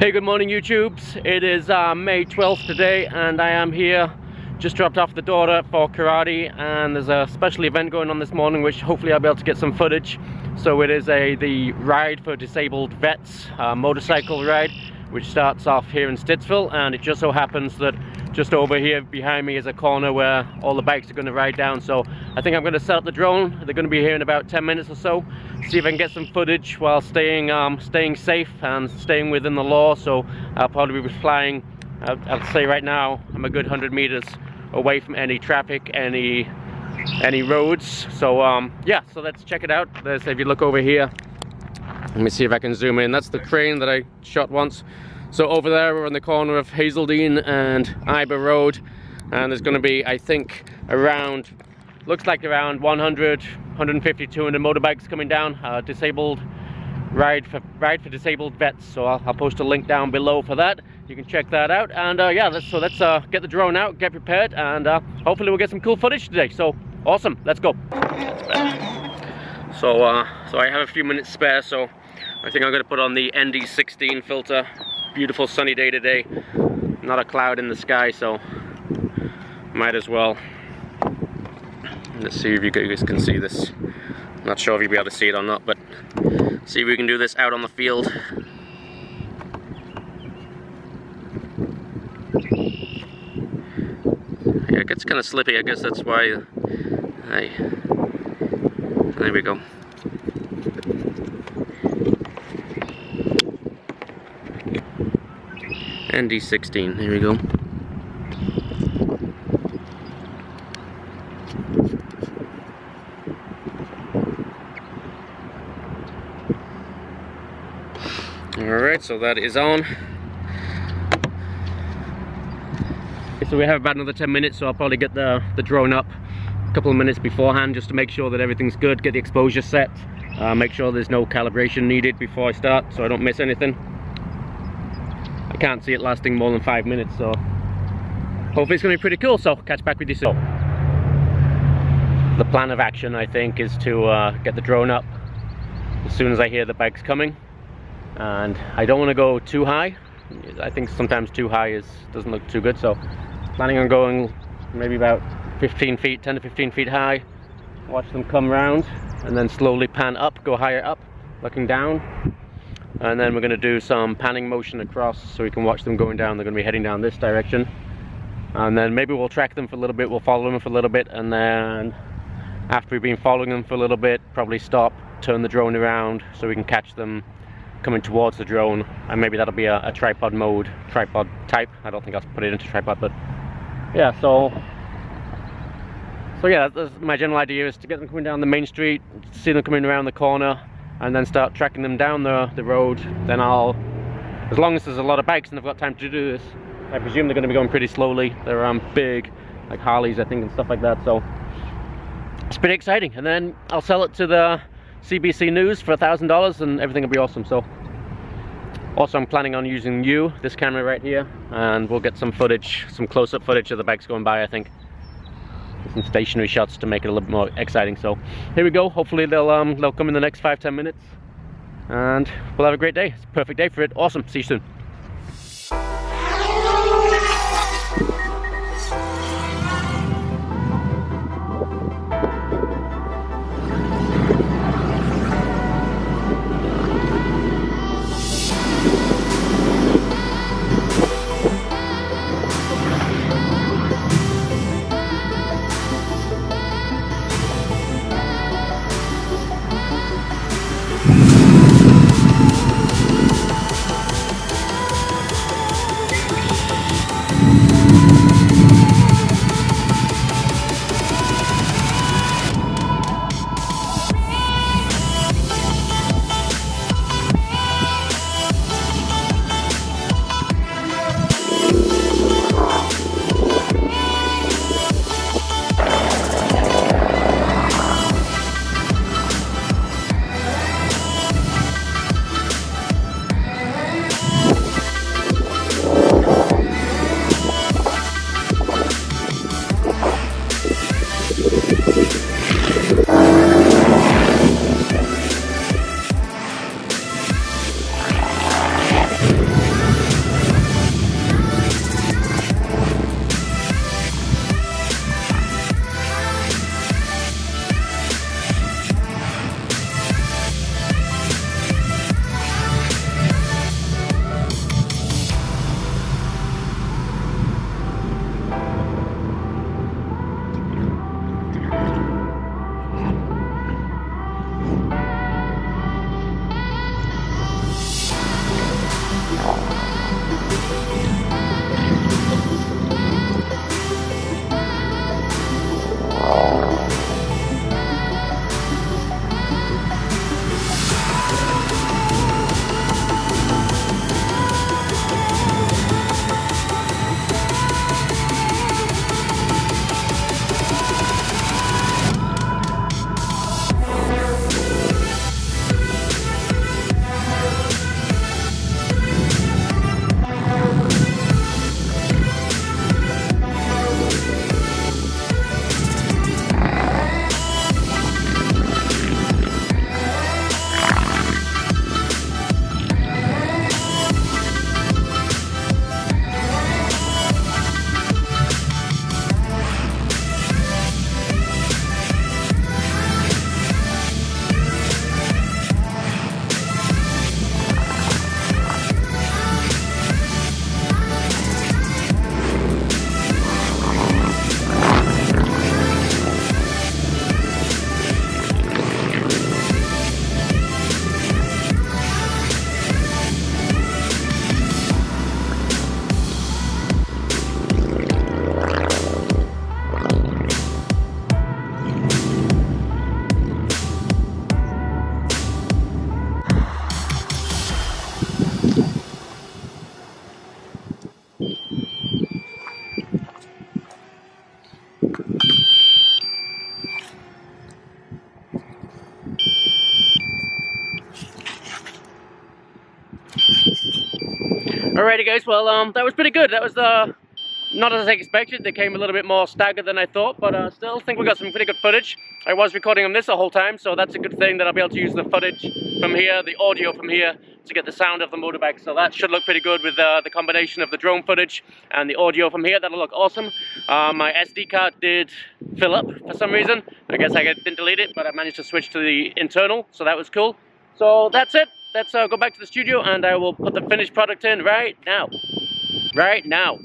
Hey, good morning YouTubes. It is May 12th today and I am here, just dropped off the daughter for karate, and there's a special event going on this morning which hopefully I'll be able to get some footage. So it is the ride for disabled vets, motorcycle ride, which starts off here in Stittsville, and it just so happens that just over here behind me is a corner where all the bikes are going to ride down. So I think I'm going to set up the drone. They're going to be here in about 10 minutes or so. See if I can get some footage while staying safe and staying within the law. So I'll probably be flying, I'd say right now, I'm a good 100 meters away from any traffic, any roads. So yeah, so let's check it out. If you look over here, let me see if I can zoom in. That's the crane that I shot once. So over there, we're on the corner of Hazeldean and Iber Road, and there's going to be, I think, around, looks like around 100, 150, 200 motorbikes coming down. Disabled ride for disabled vets. So I'll post a link down below for that. You can check that out. And yeah, let's get the drone out, get prepared, and hopefully we'll get some cool footage today. So awesome, let's go. So I have a few minutes spare, so I think I'm going to put on the ND16 filter. Beautiful sunny day today, not a cloud in the sky, so might as well. Let's see if you guys can see this. Not sure if you'll be able to see it or not, but see if we can do this out on the field. Yeah, it gets kind of slippy, I guess that's why. There we go. ND16, here we go. Alright, so that is on. So we have about another 10 minutes, so I'll probably get the drone up a couple of minutes beforehand just to make sure that everything's good, get the exposure set, make sure there's no calibration needed before I start so I don't miss anything. I can't see it lasting more than 5 minutes, so hopefully it's going to be pretty cool, so catch back with you soon. The plan of action, I think, is to get the drone up as soon as I hear the bikes coming, and I don't want to go too high. I think sometimes too high doesn't look too good, so planning on going maybe about 15 feet, 10 to 15 feet high, watch them come round, and then slowly pan up, go higher up, looking down. And then we're going to do some panning motion across so we can watch them going down. They're going to be heading down this direction. And then maybe we'll track them for a little bit, we'll follow them for a little bit, and then after we've been following them for a little bit, probably stop, turn the drone around so we can catch them coming towards the drone. And maybe that'll be a tripod mode, tripod type. I don't think I'll put it into tripod, but yeah, so yeah, that's my general idea, is to get them coming down the main street, see them coming around the corner, and then start tracking them down the road. Then as long as there's a lot of bikes and I've got time to do this, I presume they're going to be going pretty slowly. They're big, like Harleys I think and stuff like that, so it's pretty exciting. And then I'll sell it to the CBC News for $1,000 and everything will be awesome. So also I'm planning on using this camera right here, and we'll get some footage, some close-up footage of the bikes going by, I think. Some stationary shots to make it a little bit more exciting. So here we go. Hopefully they'll come in the next 5-10 minutes and we'll have a great day. It's a perfect day for it. Awesome. See you soon. Alrighty guys, well that was pretty good. That was not as I expected. They came a little bit more staggered than I thought, but still think we got some pretty good footage. I was recording on this the whole time, so that's a good thing that I'll be able to use the footage from here, the audio from here, to get the sound of the motorbike. So that should look pretty good with the combination of the drone footage and the audio from here. That'll look awesome. My SD card did fill up for some reason. I guess I didn't delete it, but I managed to switch to the internal, so that was cool. So that's it. Let's go back to the studio and I will put the finished product in right now. Right now.